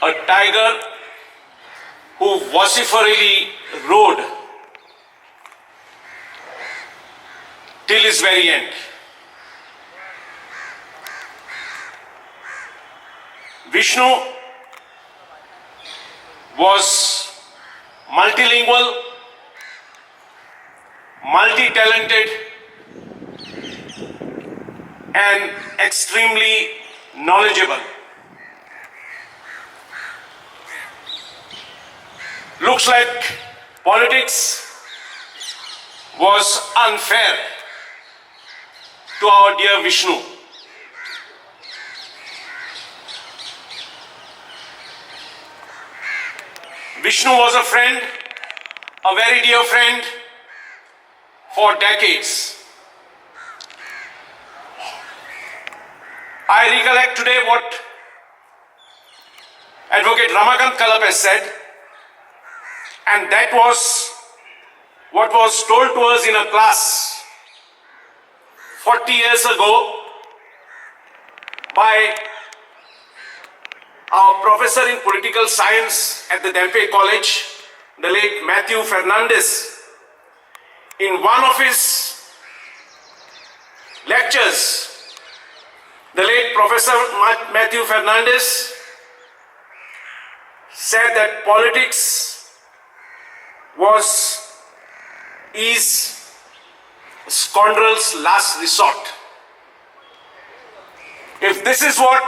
a tiger who vociferously roared till his very end. Vishnu was multilingual, multi-talented, and extremely knowledgeable. Looks like politics was unfair to our dear Vishnu. Vishnu was a friend, a very dear friend for decades. I recollect today what Advocate Ramakant Kalap has said, and that was what was told to us in a class 40 years ago by our professor in political science at the Dempe College, the late Matthew Fernandes. In one of his lectures, the late Professor Matthew Fernandes said that politics is scoundrel's last resort. If this is what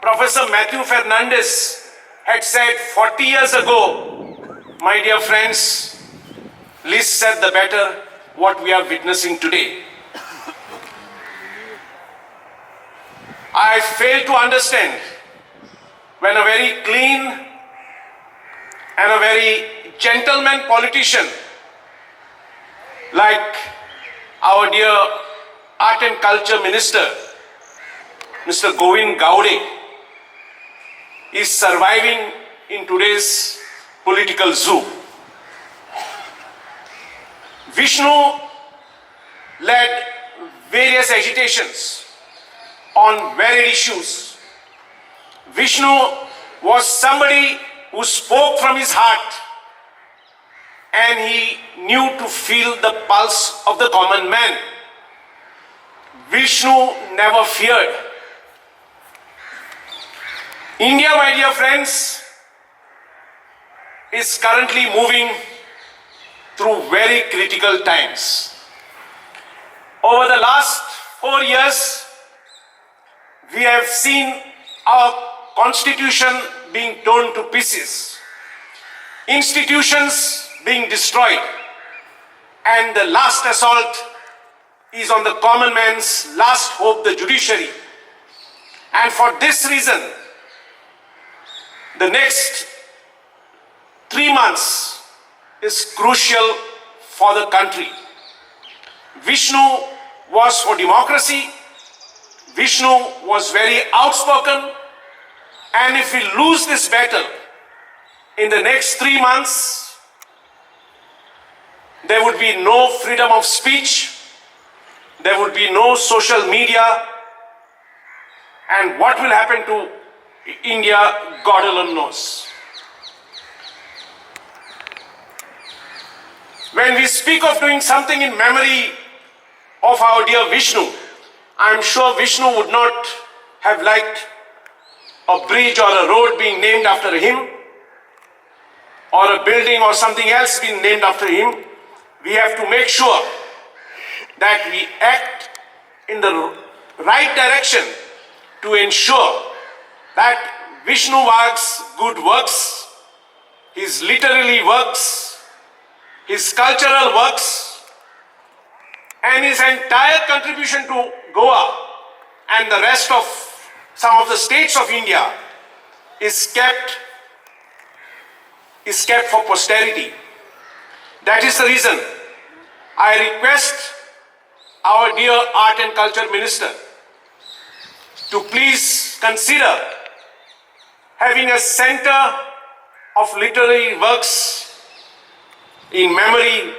Professor Matthew Fernandes had said 40 years ago, my dear friends, least said the better what we are witnessing today. I fail to understand when a very clean and a very gentleman politician like our dear Art and Culture Minister, Mr. Joegoauk, is surviving in today's political zoo. Vishnu led various agitations on varied issues. Vishnu was somebody who spoke from his heart, and he knew to feel the pulse of the common man. Vishnu never feared. India, my dear friends, is currently moving through very critical times. Over the last 4 years, we have seen our constitution being torn to pieces, institutions being destroyed, and the last assault is on the common man's last hope, the judiciary. And for this reason, the next 3 months is crucial for the country. Vishnu was for democracy. Vishnu was very outspoken. And if we lose this battle in the next 3 months, there would be no freedom of speech, there would be no social media, and what will happen to India, God alone knows. When we speak of doing something in memory of our dear Vishnu, I am sure Vishnu would not have liked a bridge or a road being named after him, or a building or something else being named after him. We have to make sure that we act in the right direction to ensure that Vishnu Artist's good works, his literary works, his cultural works, and his entire contribution to Goa and the rest of some of the states of India is kept for posterity. That is the reason I request our dear Art and Culture Minister to please consider having a center of literary works in memory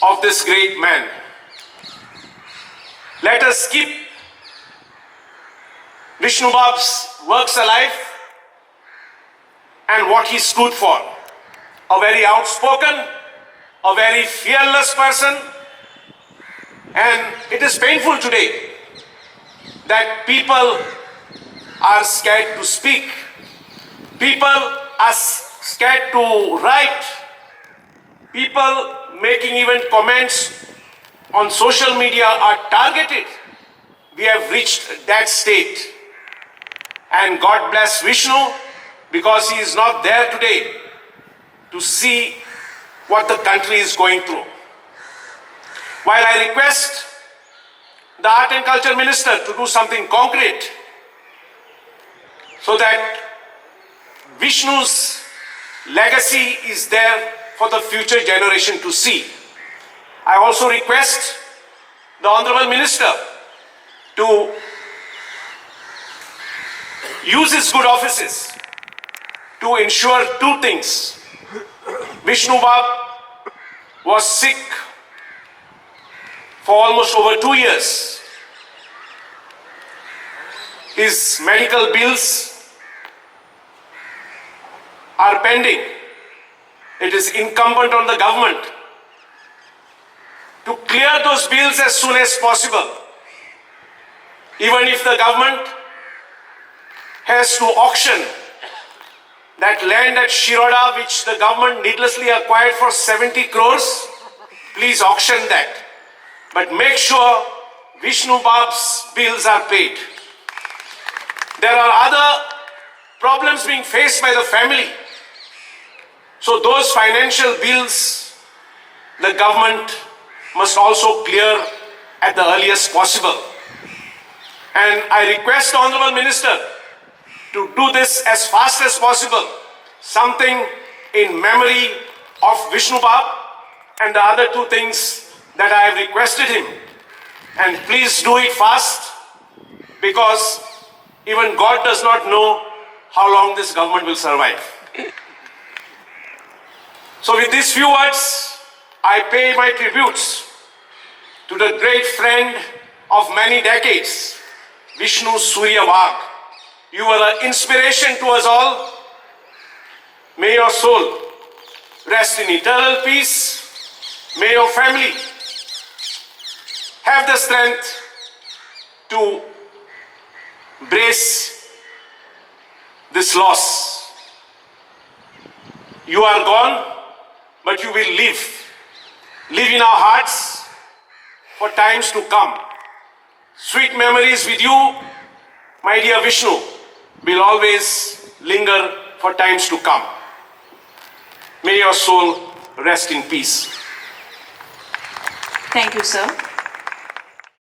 of this great man. Let us keep Vishnu Bab's works alive. and what he stood for. A very outspoken, a very fearless person, and it is painful today that people are scared to speak. People are scared to write. People making even comments on social media are targeted. We have reached that state. And God bless Vishnu, because he is not there today to see what the country is going through. While I request the Art and Culture Minister to do something concrete so that Vishnu's legacy is there for the future generation to see, I also request the Honorable Minister to use his good offices to ensure two things. Vishnu Bab was sick for almost over 2 years. His medical bills are pending. It is incumbent on the government to clear those bills as soon as possible. Even if the government has to auction that land at Shiroda, which the government needlessly acquired for 70 crores, please auction that. But make sure Vishnu Bab's bills are paid. There are other problems being faced by the family. So those financial bills, the government must also clear at the earliest possible. And I request the Honorable Minister to do this as fast as possible. Something in memory of Vishnu Bab and the other two things that I have requested him. And please do it fast, because even God does not know how long this government will survive. So with these few words, I pay my tributes to the great friend of many decades, Vishnu Artiste. You were an inspiration to us all. May your soul rest in eternal peace. May your family have the strength to brace this loss. You are gone, but you will live in our hearts for times to come. Sweet memories with you, my dear Vishnu, will always linger for times to come. May your soul rest in peace. Thank you, sir.